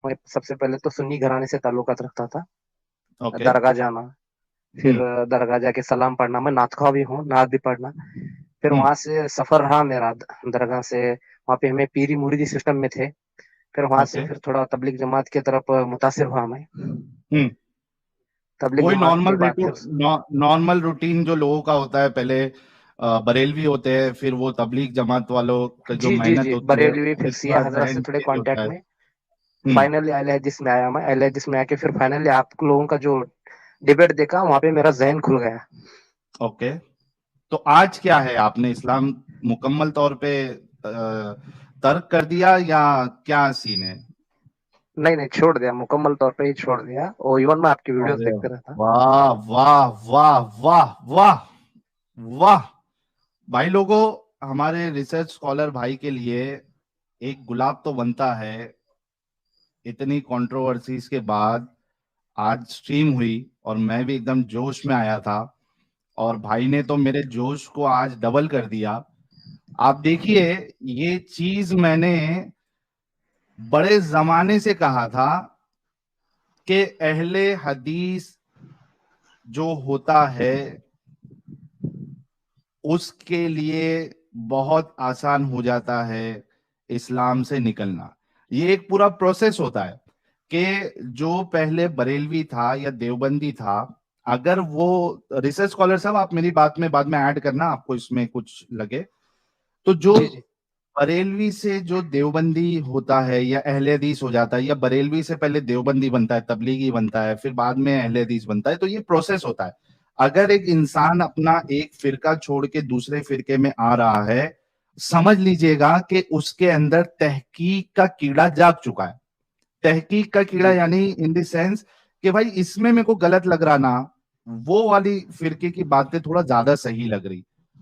میں سب سے پہلے تو سنی گھرانے سے تعلقات رکھتا تھا. اوکے. درگاہ جانا, پھر درگاہ جا کے سلام پڑھنا, میں نعت خواہ بھی ہوں, نعت بھی پڑھنا. پھر وہاں سے سفر رہا میرا درگاہ سے, وہاں پہ ہمیں پیری مریدی سسٹم میں تھے. پھر وہاں سے اوکے. پھر تھوڑا تبلیغ جماعت کی طرف متاثر ہوا میں. تبلیغ وہی جماعت کے بعد پھر نارمل روٹین جو لوگوں کا ہوتا ہے, پہلے بریلوی ہوتے ہیں, پھر وہ تبلیغ جماعت والوں کا جو جی جی محنت جی ہوتی ہے بریلوی, پھر پھر تھوڑا سیاح حضرات سے ذہن تھوڑے چینج ہوتا کانٹیکٹ میں, ہے. فائنلی اہل حدیث میں آیا. میں اہل حدیث میں آ کے پھر فائنلی آپ لوگوں کا جو ڈبیٹ دیکھا, وہاں پہ میرا ذہن کھل گیا. اوکے. تو آج کیا ہے, آپ نے اسلام مکمل طور پہ ترک کر دیا یا کیا سین ہے؟ نہیں, چھوڑ دیا, مکمل طور پہ ہی چھوڑ دیا. اور ایون میں آپ کی ویڈیوز ارے دیکھتے رہتا. واہ واہ واہ واہ واہ واہ. بھائی لوگوں, ہمارے ریسرچ اسکالر بھائی کے لیے ایک گلاب تو بنتا ہے. اتنی کنٹروورسیز کے بعد آج سٹریم ہوئی اور میں بھی ایک دم جوش میں آیا تھا, اور بھائی نے تو میرے جوش کو آج ڈبل کر دیا. آپ دیکھیے, یہ چیز میں نے بڑے زمانے سے کہا تھا کہ اہل حدیث جو ہوتا ہے اس کے لیے بہت آسان ہو جاتا ہے اسلام سے نکلنا. یہ ایک پورا پروسیس ہوتا ہے کہ جو پہلے بریلوی تھا یا دیوبندی تھا, اگر وہ ریسرچ اسکالر صاحب آپ میری بات میں بعد میں ایڈ کرنا, آپ کو اس میں کچھ لگے تو, جو جی جی بریلوی سے جو دیوبندی ہوتا ہے یا اہل حدیث ہو جاتا ہے, یا بریلوی سے پہلے دیوبندی بنتا ہے, تبلیغی بنتا ہے, پھر بعد میں اہل حدیث بنتا ہے, تو یہ پروسیس ہوتا ہے. اگر ایک انسان اپنا ایک فرقہ چھوڑ کے دوسرے فرقے میں آ رہا ہے, سمجھ لیجئے گا کہ اس کے اندر تحقیق کا کیڑا جاگ چکا ہے. تحقیق کا کیڑا جی یعنی ان دی سینس کہ بھائی اس میں میرے کو غلط لگ رہا نا, وہ والی فرقے کی باتیں تھوڑا زیادہ صحیح لگ رہی,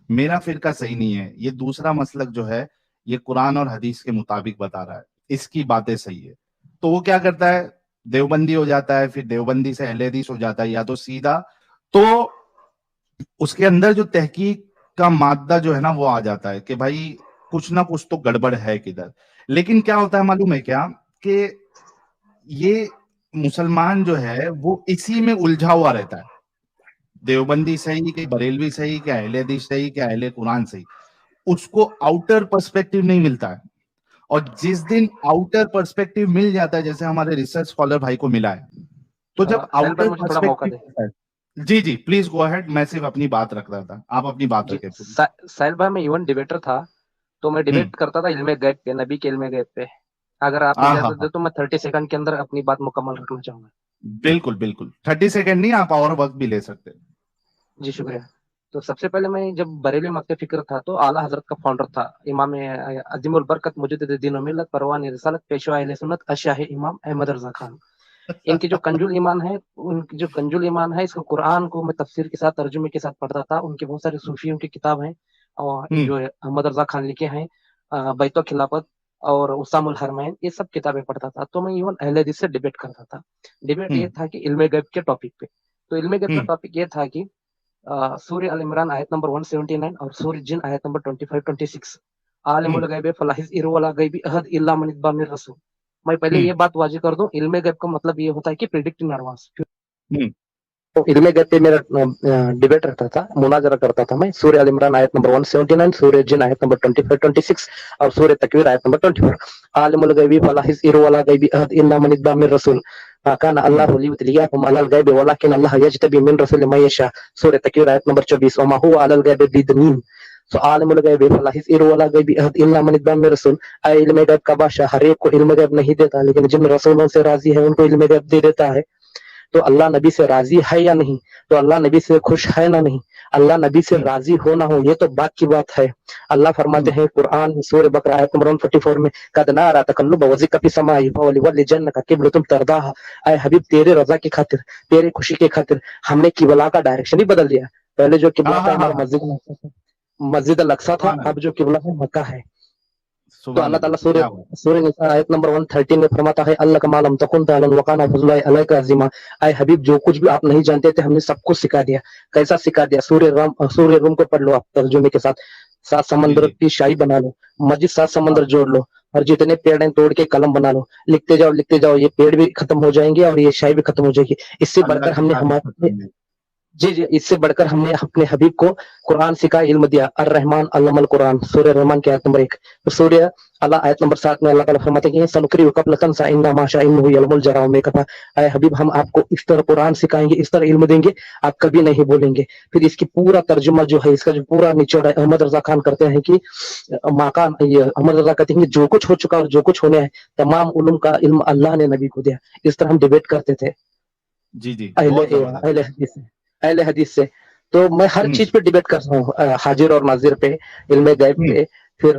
میرا فرقہ صحیح نہیں ہے, یہ دوسرا مسلک جو ہے یہ قرآن اور حدیث کے مطابق بتا رہا ہے, اس کی باتیں صحیح ہے. تو وہ کیا کرتا ہے, دیوبندی ہو جاتا ہے, پھر دیوبندی سے اہل حدیث ہو جاتا ہے, یا تو سیدھا, تو اس کے اندر جو تحقیق کا مادہ جو ہے نا وہ آ جاتا ہے کہ بھائی کچھ نہ کچھ تو گڑبڑ ہے کدھر. لیکن کیا ہوتا ہے معلوم ہے کیا, کہ یہ مسلمان جو ہے وہ اسی میں الجھا ہوا رہتا ہے, دیوبندی صحیح کہ بریلوی صحیح کہ اہل حدیث صحیح کہ اہل قرآن صحیح, اس کو آؤٹر پرسپیکٹو نہیں ملتا ہے. اور جس دن آؤٹر پرسپیکٹو مل جاتا ہے, جیسے ہمارے ریسرچ اسکالر بھائی کو ملا ہے, تو جب سہیل بھائی آؤٹر مجھے تھوڑا موقع پرسپیکٹو دے. ملتا ہے, جی جی پلیز گو اہیڈ, میں صرف اپنی بات رکھ رہا تھا, آپ اپنی بات جی رکھیں پوری. سہیل بھائی, میں ایون ڈیبیٹر تھا, تو میں ڈیبیٹ کرتا تھا علم غیب پہ, نبی کے علم غیب پہ. اگر آپ ہاں ہاں اجازت ہاں دے تو میں 30 سیکنڈ کے اندر اپنی بات مکمل رکھنا چاہوں گا. بالکل بالکل, 30 سیکنڈ نہیں, آپ اور وقت بھی لے سکتے. جی شکریہ. تو سب سے پہلے میں جب بریلی مکتب فکر تھا تو اعلیٰ حضرت کا فاؤنڈر تھا امام عظیم البرکت مجدد دین و ملت پروان رسالت پیشوا اہل سنت اشاہ امام احمد رضا خان. ان کی جو کنجول ایمان ہے, اس کو قرآن کو میں تفسیر کے ساتھ ترجمے کے ساتھ پڑھتا تھا. ان کے بہت سارے صوفیوں کی کتاب ہیں, اور جو احمد رضا خان لکھے ہیں, بیت و خلافت اور اسام الحرمین, یہ سب کتابیں پڑھتا تھا. تو میں ایون اہل حدیث سے ڈیبیٹ کرتا تھا. ڈیبیٹ یہ تھا کہ علم غیب کے ٹاپک پہ. تو علم غیب کا ٹاپک یہ تھا کہ سورہ ال عمران آیت نمبر 179 اور سورہ جن آیت نمبر 25-26, عالم الغیب فلا یظہر علی غیبہ احد الا من اتبع من رسول. میں پہلے یہ بات واضح کر دوں, علم غیب کا مطلب یہ ہوتا ہے کہ پریڈکٹنگ ایڈوانس. تو علم غیب پہ میرا ڈیبیٹ رہتا تھا, مناظرہ کرتا تھا میں. سورہ ال عمران آیت نمبر 179, سورہ جن آیت نمبر 25-26 اور سورہ تکویر آیت نمبر 24. عالم الغیب فلا یظہر علی غیبہ احد الا من اتبع من رسول کان اللہ لیطلیکم علی الغیب ولکن اللہ یجتبی من رسول من یشاء. سورہ تکویر آیت نمبر 24. وما هو علی الغیب بدنین. سو عالم الغیب فلا یظہر علی غیبہ احد الا من اتبع من رسول. اے علم غیب کا بادشاہ ہر ایک کو علم غیب نہیں دیتا, لیکن جن رسولوں سے راضی ہے ان کو علم غیب دے دیتا ہے. تو اللہ نبی سے راضی ہے یا نہیں, تو اللہ نبی سے خوش ہے نہ نہیں, اللہ نبی سے راضی ہو نہ ہو, یہ تو بات کی بات ہے. اللہ فرماتے ہیں قرآن سورہ بقرہ آیت نمبر 144 میں, قد نری تقلب وجهک فی السماء فولولی قبلۃ ترضاها. اے حبیب تیرے رضا کی خاطر, تیرے خوشی کی خاطر ہم نے قبلہ کا ڈائریکشن ہی بدل دیا. پہلے جو قبلہ تھا ہمارا مسجد الاقصی تھا, اب جو قبلہ ہے مکہ ہے. تو سبحان اللہ اللہ, تعالیٰ کیا بات. سورہ نساء آیت نمبر 113 میں فرماتا ہے, اللہ کا معلوم تکن تعلم وکان فضل اللہ علیک عظیما. اے حبیب جو کچھ بھی آپ نہیں جانتے تھے ہم نے سب کچھ سکھا دیا. کیسا سکھا دیا؟ سورہ روم کو پڑھ لو آپ ترجمے کے ساتھ. 7 جی سمندر جی کی شاہی بنا لو, مسجد 7 سمندر جوڑ لو, اور جتنے پیڑ ہیں توڑ کے قلم بنا لو, لکھتے جاؤ, یہ پیڑ بھی ختم ہو جائیں گے اور یہ شاعری بھی ختم ہو جائے گی. اس سے بڑھ اللہ کر کی ہم نے تعریف ہمارے کریں گے. جی اس سے بڑھ کر ہم نے اپنے حبیب کو قرآن سکھا, علم دیا. الرحمن علم القرآن, سورہ رحمان کی آیت نمبر 1. سورہ اللہ آیت نمبر 7 میں اللہ تعالیٰ فرماتے ہیں سنقری قبل تنسا انما شاء علم الجرام میں کہا اے حبیب ہم آپ کو اس طرح قرآن سکھائیں گے, اس طرح علم دیں گے, آپ کبھی نہیں بولیں گے. پھر اس کی پورا ترجمہ جو ہے, اس کا جو پورا نچوڑ ہے, احمد رضا خان کرتے ہیں کہ ماکان, یہ احمد رضا کہتے ہیں کہ جو کچھ ہو چکا اور جو کچھ ہونے ہے تمام علوم کا علم اللہ نے نبی کو دیا. اس طرح ہم ڈیبیٹ کرتے تھے جی جی اہل بہت زبردست. اہل حدیث سے. تو میں ہر ہوں چیز پہ ڈیبیٹ کر رہا ہوں, حاضر اور ناظر پہ, علم غیب ہوں پہ, پھر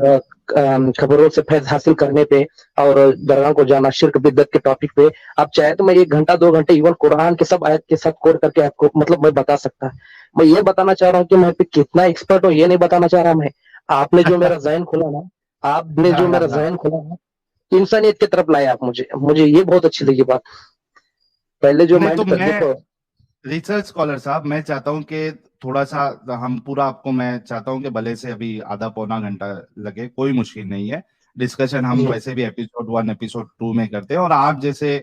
خبروں سے فیض حاصل کرنے پہ, اور درگاہ کو جانا, شرک بدعت کے ٹاپک پہ. آپ چاہے تو میں 1 گھنٹہ 2 گھنٹے ایون قرآن کے سب آیت کے ساتھ کوٹ کر کے آپ کو مطلب میں بتا سکتا. میں یہ بتانا چاہ رہا ہوں کہ میں پہ کتنا ایکسپرٹ ہوں یہ نہیں بتانا چاہ رہا میں. آپ نے جو میرا ذہن کھلا نا, آپ نے ہاں جو ہاں میرا ہاں. ذہن کھلا نا, انسانیت کی طرف لائے آپ مجھے یہ بہت اچھی لگی بات. پہلے جو نہیں تو مائنڈ تھا میں دیکھو. ریسرچ اسکالر صاحب, میں چاہتا ہوں کہ تھوڑا سا ہم پورا آپ کو, میں چاہتا ہوں کہ بھلے سے ابھی آدھا پونا گھنٹہ لگے, کوئی مشکل نہیں ہے. ڈسکشن ہم جی ویسے بھی ایپیسوڈ 1 ایپیسوڈ 2 میں کرتے ہیں, اور آپ جیسے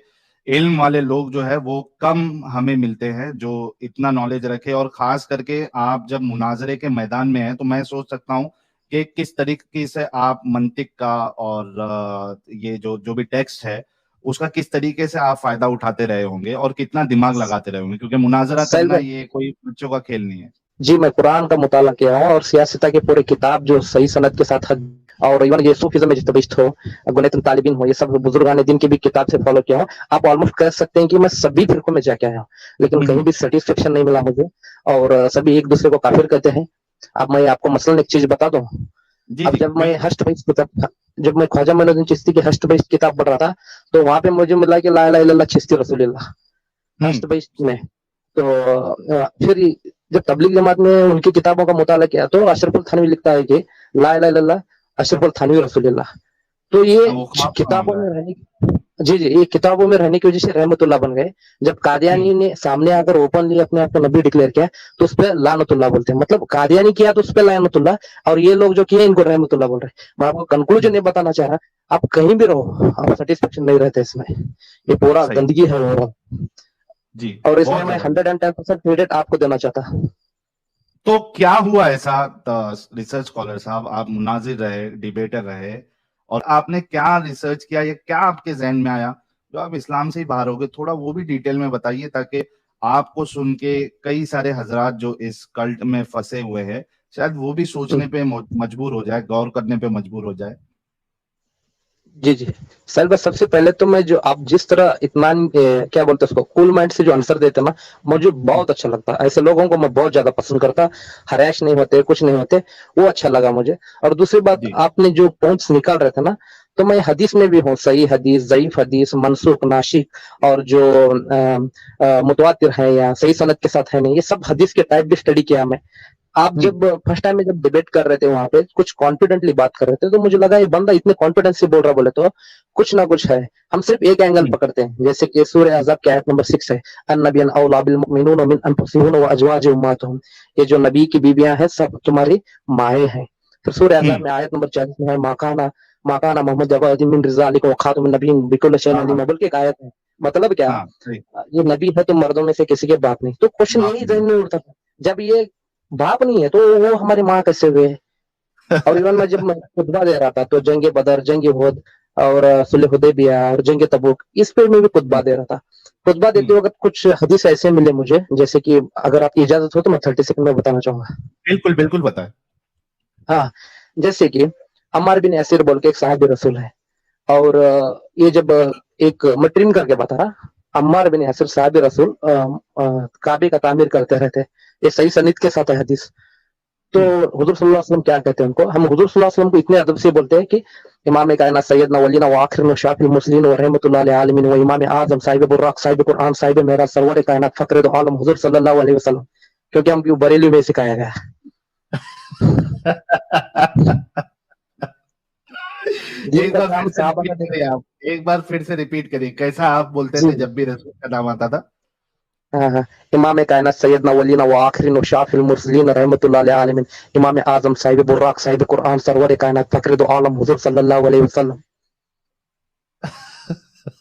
علم والے لوگ جو ہے وہ کم ہمیں ملتے ہیں جو اتنا نالج رکھے. اور خاص کر کے آپ جب مناظرے کے میدان میں ہیں تو میں سوچ سکتا ہوں کہ کس طریقے سے آپ منطق کا اور یہ جو بھی ٹیکسٹ ہے اس کا کس طریقے سے آپ فائدہ اٹھاتے رہے ہوں گے اور کتنا دماغ لگاتے رہے ہوں گے, کیونکہ مناظرہ سیل کرنا یہ کوئی بچوں کا کھیل نہیں ہے. جی میں قرآن کا مطالعہ کیا ہوں, اور سیاستہ کے پورے کتاب جو صحیح سند کے ساتھ, اور ایون یہ صوفیزم میں جتبشت ہو, گنیت الطالبین ہو, یہ سب بزرگان دین کی بھی کتاب سے فالو کیا ہوں. آپ آلموسٹ کہہ سکتے ہیں کہ میں سبھی فرقوں میں جا کے آیا ہوں, لیکن کہیں بھی سیٹسفیکشن نہیں ملا مجھے, اور سبھی ایک دوسرے کو کافر کہتے ہیں. اب میں آپ کو مثلاً ایک چیز بتا دوں. جی اب جی جب میں بالکل. ہشت بہشت کتاب, جب میں خواجہ معین الدین چشتی کی ہشت بہشت کتاب پڑھ رہا تھا, تو وہاں پہ مجھے ملا کہ لا الہ الا اللہ چشتی رسول اللہ ہشت بہشت میں. تو پھر جب تبلیغ جماعت میں ان کی کتابوں کا مطالعہ کیا تو اشرف التھانوی لکھتا ہے کہ لا الہ الا اللہ اشرف التھانوی رسول اللہ. تو وہ یہ خواب کا کتابوں معاملہ میں رہنے جی یہ کتابوں میں رہنے کی وجہ سے رحمت اللہ بن گئے. جب ہے. قادیانی نے سامنے آ کر اوپنلی اپنے آپ کو نبی ڈکلیئر کیا تو اس پہ لعنت اللہ بولتے ہیں. مطلب قادیانی کیا تو اس پہ لعنت اللہ, اور یہ لوگ جو کیے ان کو رحمت اللہ بول رہے ہیں. میں آپ کو کنکلوژن یہ بتانا چاہ رہا, آپ کہیں بھی رہو آپ سیٹسفیکشن نہیں رہتے اس میں, یہ پورا صحیح. گندگی ہے. جی اور اس میں بہت میں زبردست. 110% کریڈٹ آپ کو دینا چاہتا. تو کیا ہوا ایسا ریسرچ اسکالر صاحب, آپ مناظر رہے, ڈیبیٹر رہے, اور آپ نے کیا ریسرچ کیا یا کیا آپ کے ذہن میں آیا جو آپ اسلام سے ہی باہر ہو گئے, تھوڑا وہ بھی ڈیٹیل میں بتائیے تاکہ آپ کو سن کے کئی سارے حضرات جو اس کلٹ میں پھنسے ہوئے ہیں شاید وہ بھی سوچنے پہ مجبور ہو جائے, غور کرنے پہ مجبور ہو جائے. جی سر, بس سب سے پہلے تو میں جو آپ جس طرح اطمینان کیا بولتے ہیں اس کو کول مائنڈ سے جو آنسر دیتے نا, مجھے بہت اچھا لگتا. ایسے لوگوں کو میں بہت زیادہ پسند کرتا, ہریش نہیں ہوتے, کچھ نہیں ہوتے, وہ اچھا لگا مجھے. اور دوسری بات جی آپ نے جو پوائنٹس نکال رہے تھے نا, تو میں حدیث میں بھی ہوں, صحیح حدیث, ضعیف حدیث, منسوخ, ناسخ, اور جو متواتر ہے یا صحیح سند کے ساتھ ہے نہیں, یہ سب حدیث کے ٹائپ بھی اسٹڈی کیا میں. آپ جب فرسٹ ٹائم میں جب ڈیبیٹ کر رہے تھے وہاں پہ کچھ کانفیڈنٹلی بات کر رہے تھے, تو مجھے لگا یہ بندہ اتنے کانفیڈنس سے بول رہا, بولے تو کچھ نہ کچھ ہے. ہم صرف ایک اینگل پکڑتے ہیں, جیسے کہ سورہ احزاب کی آیت نمبر 6 ہے, النبی اولی بالمؤمنین من انفسہم وازواج امہاتہم, یہ جو نبی کی بیویاں ہیں سب تمہاری مائیں ہیں. پھر سورہ احزاب میں آیت نمبر 40 میں ہے, ماکانا محمد من رجالکم وخاتم النبیین بکل شیء علیم, بلکہ ایک آیت ہے. مطلب کیا, یہ نبی ہے تو مردوں میں سے کسی کے باپ نہیں. تو کوشچن یہی ذہن میں اٹھتا تھا, جب یہ باپ نہیں ہے تو وہ ہماری ماں کیسے ہوئے. اور ایون میں جب خطبہ دے رہا تھا تو جنگ بدر, جنگ احد, اور صلح حدیبیہ اور جنگ تبوک, اس پہ میں بھی خطبہ دے رہا تھا. خطبہ دیتے وقت کچھ حدیث ایسے ملے مجھے, جیسے کہ اگر آپ کی اجازت ہو تو میں 30 سیکنڈ میں بتانا چاہوں گا. بالکل بالکل بتائیں. ہاں, جیسے کہ عمار بن یاسر بول کے ایک صحابی رسول ہے, اور یہ جب ایک مٹرین کر کے بتا رہا, عمار بن یاسر صحابی رسول کعبے کا تعمیر کرتے رہتے, یہ صحیح سند کے ساتھ ہے حدیث. تو حضور صلی اللہ علیہ وسلم کیا کہتے ہیں ان کو, ہم حضور صلی اللہ علیہ وسلم کو اتنے ادب سے بولتے ہیں کہ امام کائنات سیدنا ولینا وآخرنا شافی المرسلین ورحمۃ اللہ علیہ العالمین و امام اعظم صاحب براق صاحب قرآن صاحب معراج سرور کائنات فخر دو عالم حضور صلی اللہ علیہ وسلم, کیونکہ ہم کیوں بریلی میں سکھایا گیا. ایک بار پھر سے ریپیٹ کریے, کیسا آپ بولتے تھے جب بھی رسول کا نام آتا تھا؟ امام کائنات سیدنا ولینا وآخرین و شافی المرسلین رحمۃ اللہ علیہ العالمین امام اعظم صاحب براق صاحب قرآن سرور کائنات فخر دو عالم حضور صلی اللہ علیہ وسلم.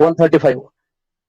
135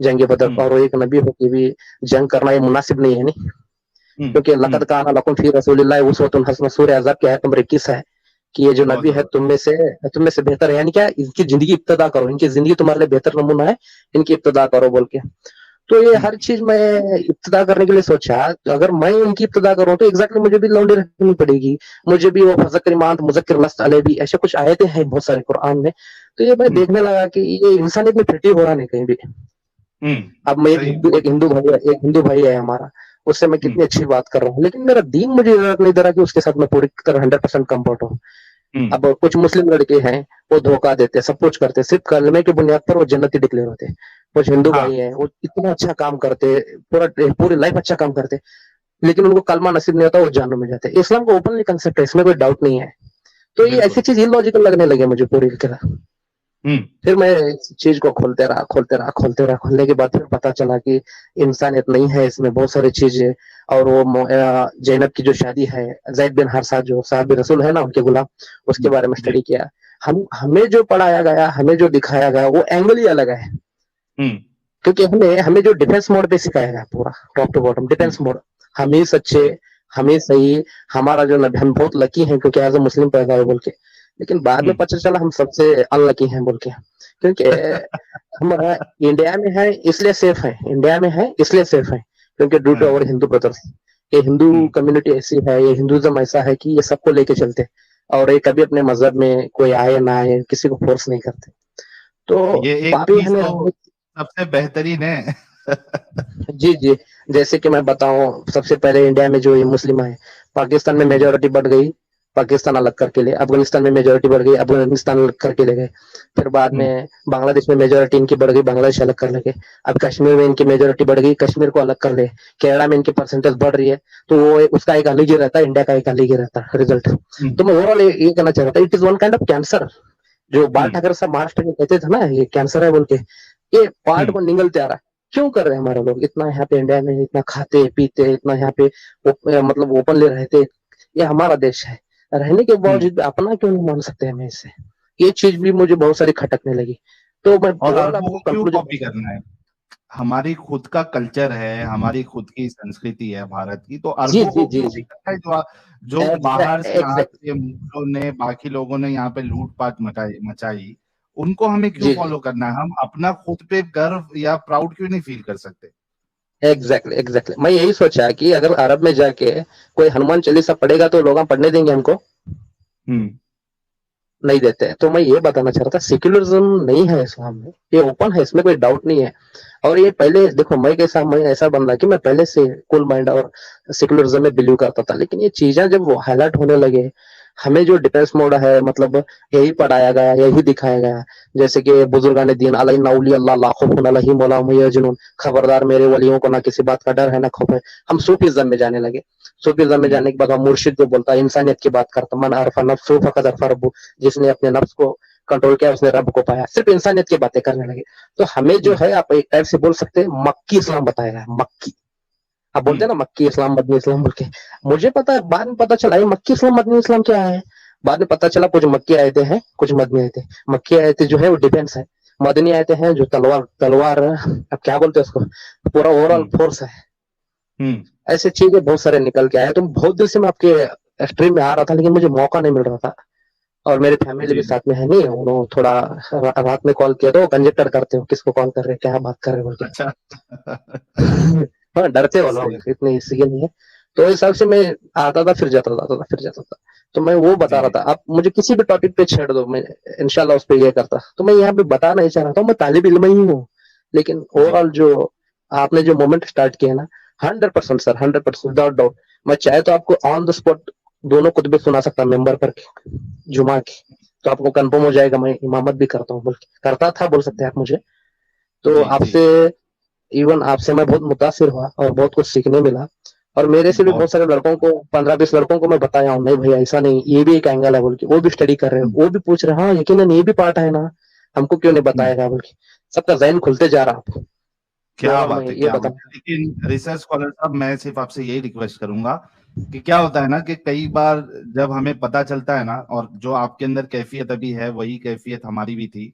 جنگ بدر، اور وہ ایک نبی ہو کے بھی جنگ کرنا یہ مناسب نہیں ہے نہیں، کیونکہ لقد کان لکم فی رسول اللہ اسوۃ حسنہ، سورہ احزاب کی آیت نمبر 21 ہے کہ یہ جو نبی ہے تم میں سے بہتر ہے، یعنی کیا ان کی زندگی ابتدا کرو، ان کی زندگی تمہارے لیے بہتر نمونہ ہے، ان کی ابتدا کرو بول کے. تو یہ ہر چیز میں ابتدا کرنے کے لیے سوچا، اگر میں ان کی ابتدا کروں تو ایگزیکٹلی مجھے بھی لونڈی رکھنی پڑے گی، مجھے بھی وہ فذکر ایمان مذکر لست علیہ بھی ایسے کچھ آیتیں ہیں بہت سارے قرآن میں. تو یہ میں دیکھنے لگا کہ یہ انسانیت میں فٹ ہی ہو رہا نہیں کہیں بھی. اب میں ایک ہندو بھائی ہے ہمارا، اس سے میں کتنی اچھی بات کر رہا ہوں، لیکن میرا دین مجھے ضرورت نہیں دے رہا کہ اس کے ساتھ میں پوری طرح 100% کمفرٹ ہوں. اب کچھ مسلم لڑکے ہیں وہ دھوکہ دیتے، سب کچھ کرتے، صرف کلمے کی بنیاد پر وہ جنتی ڈکلیئر ہوتے. کچھ ہندو بھائی ہیں وہ اتنا اچھا کام کرتے، پوری لائف اچھا کام کرتے، لیکن ان کو کلمہ نصیب نہیں ہوتا، وہ جہنم میں جاتے. اسلام کو اوپنلی کنسپٹ ہے، اس میں کوئی ڈاؤٹ نہیں ہے. تو یہ ایسی چیز illogical لگنے لگے مجھے پوری طرح. پھر میں اس چیز کو کھولتے رہا کھولنے کے بعد پھر پتا چلا کہ انسانیت نہیں ہے اس میں، بہت ساری چیزیں. اور وہ زینب کی جو شادی ہے، زید بن حارثہ جو صحابی رسول ہے نا ان کے غلام، اس کے بارے میں اسٹڈی کیا. ہمیں جو پڑھایا گیا، ہمیں جو دکھایا گیا وہ اینگل ہی الگ ہے. کیونکہ ہمیں جو ڈیفینس موڈ پہ سکھایا گیا پورا top to bottom defence mode, ہم ہی سچے، ہم ہی صحیح، ہمارا جو نبی، ہم بہت لکی ہیں کیونکہ ایز اے مسلم پیدا ہوئے بول کے. لیکن بعد میں پتہ چلا ہم سب سے ان لکی ہیں بول کے، کیونکہ ہم انڈیا میں ہیں اس لیے سیف ہیں، انڈیا میں ہیں اس لیے سیف ہیں کیونکہ ڈیو ٹو اور ہندو برادرس. یہ ہندو کمیونٹی ایسی ہے، یہ ہندوازم ایسا ہے کہ یہ سب کو لے کے چلتے، اور یہ کبھی اپنے مذہب میں کوئی آئے نہ آئے کسی کو فورس نہیں کرتے. تو یہ ایک پاپی چیز ہمیں تو سب سے بہترین ہے. جی جی، جیسے کہ میں بتاؤں، سب سے پہلے انڈیا میں جو یہ مسلم ہے، پاکستان میں میجورٹی بڑھ گئی، پاکستان الگ کر کے لے، افغانستان میں میجورٹی بڑھ گئی، افغانستان الگ کر کے لے گئے. پھر بعد میں بنگلہ دیش میں میجورٹی ان کی بڑھ گئی، بنگلہ دیش الگ کر لے گئے. اب کشمیر میں ان کی میجورٹی بڑھ گئی، کشمیر کو الگ کر لے. کینیڈا میں ان کی پرسنٹیج بڑھ رہی ہے، تو وہ اس کا ایک الگ ہی رہتا ہے، انڈیا کا ایک الگ ہی رہتا ہے ریزلٹ. تو میں اوور آل یہ کہنا چاہ رہا تھا، it is one kind of cancer. جو بال ٹھاکر صاحب مہاراشٹر میں کہتے تھے نا یہ کینسر ہے بول کے، یہ پارٹ کو نگلتے آ رہا ہے. کیوں کر رہے ہیں ہمارے لوگ اتنا یہاں پہ انڈیا میں اتنا کھاتے پیتے، اتنا یہاں پہ مطلب اوپنلی رہتے؟ یہ ہمارا دیش ہے، رہنے کے باوجود بھی اپنا کیوں نہیں مان سکتے ہمیں اس سے؟ یہ چیز بھی مجھے بہت ساری کھٹکنے لگی. تو میں اور اوور آل آپ عربوں کو کو کیوں کنکلوژن، کاپی کرنا ہے؟ ہماری خود کا کلچر ہے، ہماری خود کی سنسکرتی ہے بھارت کی، تو جی عربوں جی کو جی کیوں جی، کرنا ہے؟ جو باہر سے آ ایگزیکٹ کے مغلوں نے، باقی لوگوں نے یہاں پہ لوٹ پاٹ مچائی، ان کو ہمیں کیوں جی جی، فالو کرنا ہے؟ ہم اپنا خود پہ گرو یا پراؤڈ کیوں نہیں فیل کر سکتے؟ ایگزیکٹلی میں یہی سوچا کہ اگر عرب میں جا کے کوئی ہنومان چالیسا پڑھے گا تو لوگ پڑھنے دیں گے ہم کو؟ نہیں دیتے. تو میں یہ بتانا چاہ رہا تھا سیکولرزم نہیں ہے اسلام میں، یہ اوپن ہے، اس میں کوئی ڈاؤٹ نہیں ہے. اور یہ پہلے دیکھو، میں ایسا بندہ کہ میں پہلے سے کول مائنڈ اور سیکولرزم میں بلیو کرتا تھا، لیکن یہ چیزیں جب وہ ہائلائٹ ہونے لگے، ہمیں جو ڈیفینس موڈ ہے مطلب یہی پڑھایا گیا، یہی دکھایا گیا. جیسے کہ بزرگان دین علیہ اولیاء اللہ لا خوف علیہم ولا هم يحزنون، خبردار میرے ولیوں کو نہ کسی بات کا ڈر ہے نہ خوف ہے. ہم صوفیزم میں جانے لگے. صوفیزم میں جانے کے بعد مرشد جو بولتا ہے انسانیت کی بات کرتا، من عرف نفسه فقد عرف ربه، جس نے اپنے نفس کو کنٹرول کیا اس نے رب کو پایا. صرف انسانیت کی باتیں کرنے لگے. تو ہمیں جو ہے آپ ایک ٹائپ سے بول سکتے ہیں مکی اسلام بتایا گیا. مکی آپ بولتے ہیں نا مکی اسلام مدنی اسلام بول کے. مجھے پتا ہے، بعد میں پتا چلا یہ مکی اسلام مدنی اسلام کیا ہے. بعد میں پتا چلا کچھ مکی آیتیں ہیں، کچھ مدنی آیتیں. مکی آیتیں جو ہے وہ ڈیفینس ہے، مدنی آیتیں ہیں جو تلوار اب کیا بولتے ہیں اس کو، پورا اوور آل فورس ہے. ایسے چیزیں بہت سارے نکل کے آئے. تو بہت دن سے میں آپ کے اسٹریم میں آ رہا تھا لیکن مجھے موقع نہیں مل رہا تھا، اور میری فیملی بھی ساتھ میں ہے نہیں. انہوں تھوڑا رات میں کال کیا تو کنجیکٹر کرتے ہو کس کو کال کر رہے کیا بات کر رہے بول کے. اچھا. ہاں ڈرتے ہو لوگ، اتنے اس لیے نہیں ہے. تو اس حساب سے میں آتا تھا پھر جاتا تھا. تو میں وہ بتا رہا تھا، آپ مجھے کسی بھی ٹاپک پہ چھیڑ دو، میں انشاءاللہ اس پہ یہ کرتا. تو میں یہاں پہ بتا نہیں چاہ رہا تھا، میں طالب علم ہی ہوں، لیکن اوور آل جو آپ نے جو مومنٹ اسٹارٹ کیا نا 100% سر، 100% وداؤٹ ڈاؤٹ، میں چاہے تو آپ کو آن دا اسپاٹ دونوں خطبے سنا سکتا ممبر پر جمعہ کی، تو آپ کو کنفرم ہو جائے گا میں امامت بھی کرتا ہوں، کرتا تھا بول سکتے ہیں آپ مجھے. تو آپ سے ایون آپ سے میں بہت متاثر ہوا اور بہت کچھ سیکھنے ملا. اور میرے سے بھی بہت سارے لڑکوں کو 15-20 لڑکوں کو میں بتایا ہوں، نہیں بھائی ایسا نہیں، یہ بھی ایک اینگل ہے بول کے. وہ بھی اسٹڈی کر رہے ہیں، وہ بھی پوچھ رہے ہیں، ہاں یقیناً یہ بھی پارٹ ہے نا، ہم کو کیوں نہیں بتائے گا بول کے. سب کا ذہن کھلتے جا رہا. کیا بات ہے، کیا بات ہے. لیکن ریسرچ اسکالر صاحب میں صرف آپ سے یہی ریکویسٹ کروں گا کہ کیا ہوتا ہے نا کہ کئی بار جب ہمیں پتا چلتا ہے نا، اور جو آپ کے اندر کیفیت ابھی ہے وہی کیفیت ہماری بھی تھی.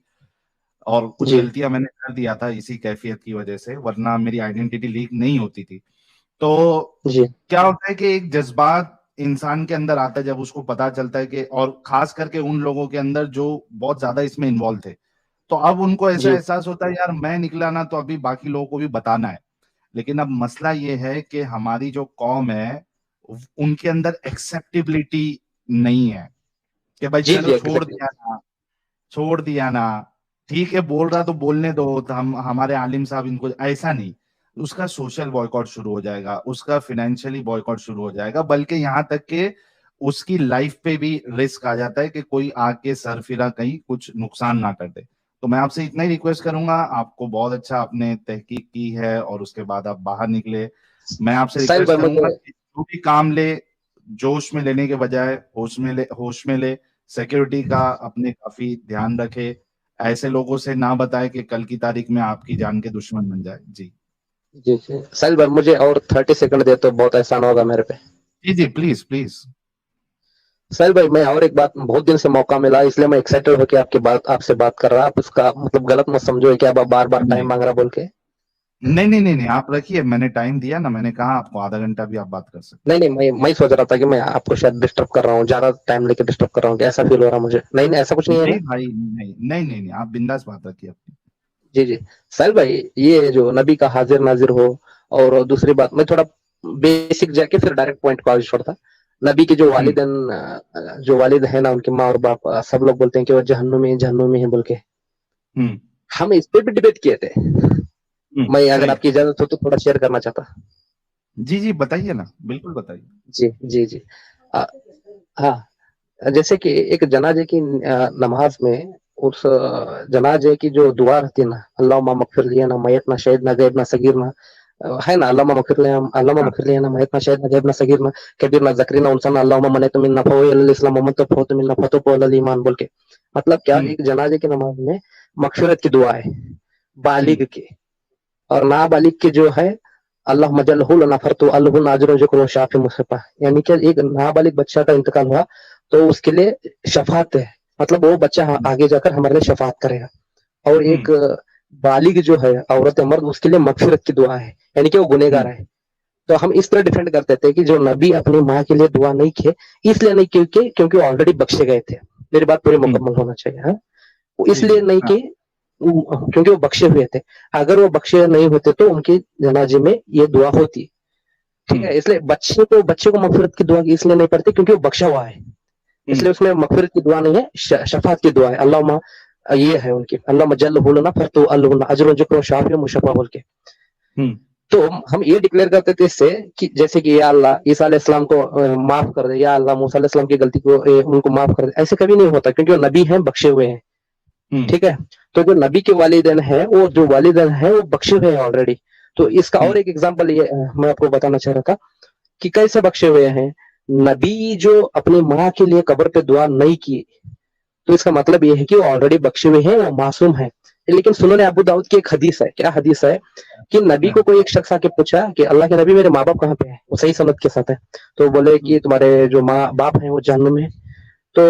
اور کچھ جی غلطیاں میں نے کر دیا تھا اسی کیفیت کی وجہ سے، ورنہ میری آئیڈینٹی لیک نہیں ہوتی تھی. تو جی کیا ہوتا ہے کہ ایک جذبات انسان کے اندر آتا ہے جب اس کو پتا چلتا ہے کہ، اور خاص کر کے ان لوگوں کے اندر جو بہت زیادہ اس میں انوالو تھے، تو اب ان کو ایسا جی احساس ہوتا ہے یار میں نکلا نا تو ابھی باقی لوگوں کو بھی بتانا ہے. لیکن اب مسئلہ یہ ہے کہ ہماری جو قوم ہے ان کے اندر ایکسیپٹیبلٹی نہیں ہے کہ بھائی جی چلو جی چھوڑ ایگزیکٹلی. دیا نا، چھوڑ دیا نا، ٹھیک ہے بول رہا تو بولنے دو، تو ہمارے عالم صاحب ان کو ایسا نہیں. اس کا سوشل بوائکاٹ شروع ہو جائے گا، اس کا فائنینشلی بوائکاٹ شروع ہو جائے گا، بلکہ یہاں تک کہ اس کی لائف پہ بھی رسک آ جاتا ہے کہ کوئی آ کے سر پھرا کہیں کچھ نقصان نہ کر دے. تو میں آپ سے اتنا ہی ریکویسٹ کروں گا، آپ کو بہت اچھا آپ نے تحقیق کی ہے اور اس کے بعد آپ باہر نکلے. میں آپ سے ساحل ریکویسٹ بھائی کروں مجھے گا کہ جو بھی کام لے جوش میں لینے کے بجائے ہوش میں لے، سیکورٹی کا اپنے کافی دھیان رکھے، ایسے لوگوں سے نہ بتائے کہ کل کی تاریخ میں آپ کی جان کے دشمن بن جائے. جی جی جی ساحل بھائی مجھے اور 30 سیکنڈ دے تو بہت احسان ہوگا میرے پہ. جی جی پلیز پلیز. ساحل بھائی میں اور ایک بات، بہت دن سے موقع ملا اس لیے میں ایکسائٹیڈ ہو کے آپ سے بات کر رہا. آپ اس کا مطلب غلط مت سمجھو کہ آپ بار بار ٹائم نہیں مانگ رہا بول کے. نہیں نہیں نہیں نہیں، آپ رکھیے، میں نے ٹائم دیا نا، میں نے کہا آپ کو آدھا گھنٹہ بھی آپ بات کر سکتے نہیں نہیں میں سوچ رہا تھا کہ میں آپ کو شاید ڈسٹرب کر رہا ہوں، زیادہ ٹائم لے کے ڈسٹرب کر رہا ہوں، کہ ایسا فیل ہو رہا مجھے. نہیں نہیں ایسا کچھ ہیں. نہیں ہے نا. نہیں بھائی نہیں نہیں نہیں نہیں، آپ بنداس بات رکھیے اپنی. جی جی ساحل بھائی یہ جو نبی کا حاضر ناظر ہو، اور دوسری بات میں تھوڑا بیسک جا کے پھر ڈائریکٹ پوائنٹ کو آگے چھوڑتا. نبی کے جو ہوں والدین، جو والد ہیں نا ان کے ماں اور باپ، سب لوگ بولتے ہیں کہ وہ جہنمی ہیں بول کے. ہوں ہم اس پہ بھی ڈبیٹ کیے تھے. میں اگر صحیح. آپ کی اجازت ہو تو تھوڑا شیئر کرنا چاہتا. جی جی بتائیے نا، بالکل بتائیے. جی جی جی ہاں جیسے کہ ایک جنازے کی نماز میں اس جنازے کی جو دعا رہتی ہے نا، اللہم مغفر لینا میتنا شہیدنا غیبنا صغیرنا، ہے نا، علامہ ہاں. مغفر لینا میتنا شہیدنا غیبنا صغیرنا کبیرنا ذکرنا انسان اللہم منیت من نفع الاسلام ومن تفوت من نفع الایمان بول کے. مطلب کیا، ہوں ایک جنازے کی نماز میں مغفرت کی دعا ہے ہوں بالغ کی، اور نابالغ کی جو ہے اللہ مجلہ لنا فرتو اللہ اجر ذکر شافی مصطفیٰ، یعنی کہ ایک نابالغ بچہ کا انتقال ہوا تو اس کے لیے شفاعت ہے، مطلب وہ بچہ آگے جا کر ہمارے لیے شفاعت کرے گا. اور ہوں ایک بالغ جو ہے عورت مرد، اس کے لیے مغفرت کی دعا ہے، یعنی کہ وہ گنہگار ہوں ہے. تو ہم اس طرح ڈیفینڈ کرتے تھے کہ جو نبی اپنی ماں کے لیے دعا نہیں کیے، اس لیے نہیں کیونکہ وہ آلریڈی بخشے گئے تھے. میری بات پوری ہوں. مکمل ہونا چاہیے. ہاں وہ اس جی جی لیے نہیں ہاں. کہ کیونکہ وہ بخشے ہوئے تھے. اگر وہ بخشے نہیں ہوتے تو ان کی جنازے میں یہ دعا ہوتی. ٹھیک ہوں ہے، اس لیے بچے کو مغفرت کی دعا اس لیے نہیں پڑتی کیونکہ وہ بخشا ہوا ہے، اس ہوں لیے اس میں مغفرت کی دعا نہیں ہے، شفاعت کی دعا ہے. اللہم یہ ہے ان کی، اللہ جل لنا فرتو اللہ اجر ذکر شافی مصطفیٰ بول کے. ہوں تو ہم یہ ڈکلیئر کرتے تھے اس سے کہ جیسے کہ یا اللہ عیسیٰ علیہ السلام کو معاف کر دے، یا اللہ موسیٰ علیہ السلام کی غلطی کو ان کو معاف کر دے. ایسے کبھی نہیں ہوتا کیونکہ وہ نبی ہیں، بخشے ہوئے ہیں. ہوں ٹھیک ہے، تو جو نبی کے والدین ہیں، وہ جو والدین ہیں وہ بخشے ہوئے ہیں آلریڈی. تو اس کا اور ہوں ایک ایگزامپل یہ میں آپ کو بتانا چاہ رہا تھا کہ کیسے بخشے ہوئے ہیں. نبی جو اپنی ماں کے لیے قبر پہ دعا نہیں کی، تو اس کا مطلب یہ ہے کہ وہ آلریڈی بخشے ہوئے ہیں، وہ معصوم ہیں. لیکن سنن ابو داؤد کی ایک حدیث ہے، کیا حدیث ہے کہ نبی ہاں. کو کوئی ایک شخص آ کے پوچھا کہ اللہ کے نبی میرے ماں باپ کہاں پہ ہیں، وہ صحیح سند کے ساتھ ہے. تو بولے ہوں کہ تمہارے جو ماں باپ ہیں وہ جہنم میں. تو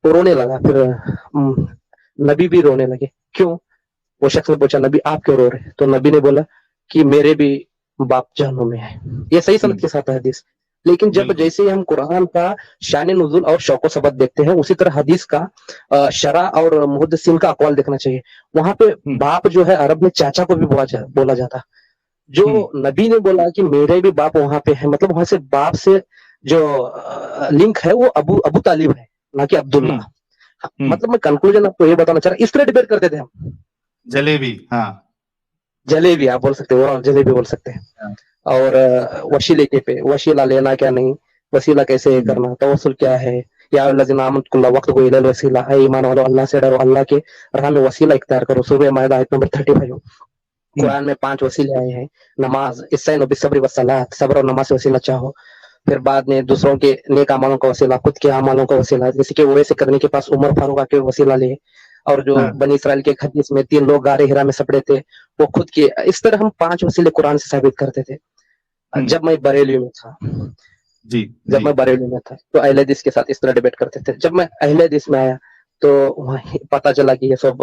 وہ رونے لگا، پھر نبی بھی رونے لگے. کیوں؟ وہ شخص نے پوچھا نبی آپ کیوں رو رہے؟ تو نبی نے بولا کہ میرے بھی باپ جہنم میں ہے. یہ صحیح ہوں سند کے ساتھ ہے حدیث. لیکن جب بالکل. جیسے ہم قرآن کا شان نزول اور شوق و سبق دیکھتے ہیں، اسی طرح حدیث کا شرح اور محدثین کا اقوال دیکھنا چاہیے. وہاں پہ ہوں باپ جو ہے عرب میں چاچا کو بھی بولا جاتا. جو ہوں نبی نے بولا کہ میرے بھی باپ وہاں پہ ہے، مطلب وہاں سے باپ سے جو لنک ہے وہ ابو طالب ہے، نہ کہ عبداللہ. ہوں ہوں مطلب میں کنکلوژن آپ کو یہ بتانا چاہ رہا ہوں، اس طرح ڈیبیٹ کرتے تھے ہم. جلیبی ہاں. جلیبی آپ بول سکتے ہیں، جلیبی بول سکتے ہیں. ہاں. اور وسیلے کے پہ وسیلہ لینا کیا نہیں، وسیلہ کیسے ہوں کرنا، توسل کیا ہے. یا الذین آمنوا اللہ وقت کو وسیلہ، اے ایمان والو اللہ سے ڈرو، اللہ کے راہ میں وسیلہ اختیار کرو. سورہ مائدہ آیت نمبر 35. ہوں قرآن میں 5 وسیلے آئے ہیں. نماز، استعینوا بالصبر والصلاۃ، صبر اور نماز سے وسیلہ چاہو. پھر بعد میں دوسروں کے نیک اعمالوں کا وسیلہ، خود کے اعمالوں کا وسیلہ، جیسے کہ ویسے کرنے کے پاس عمر فاروق کے وسیلہ لے. اور جو ہاں. بنی اسرائیل کے حدیث میں 3 لوگ غار ہرا میں سپڑے تھے، وہ خود کے. اس طرح ہم 5 وسیلے قرآن سے ثابت کرتے تھے. ہوں جب میں بریلی میں تھا جی جب جی میں بریلی میں تھا تو اہل حدیث کے ساتھ اس طرح ڈیبیٹ کرتے تھے. جب میں اہل حدیث میں آیا تو وہاں پتا چلا کہ یہ سب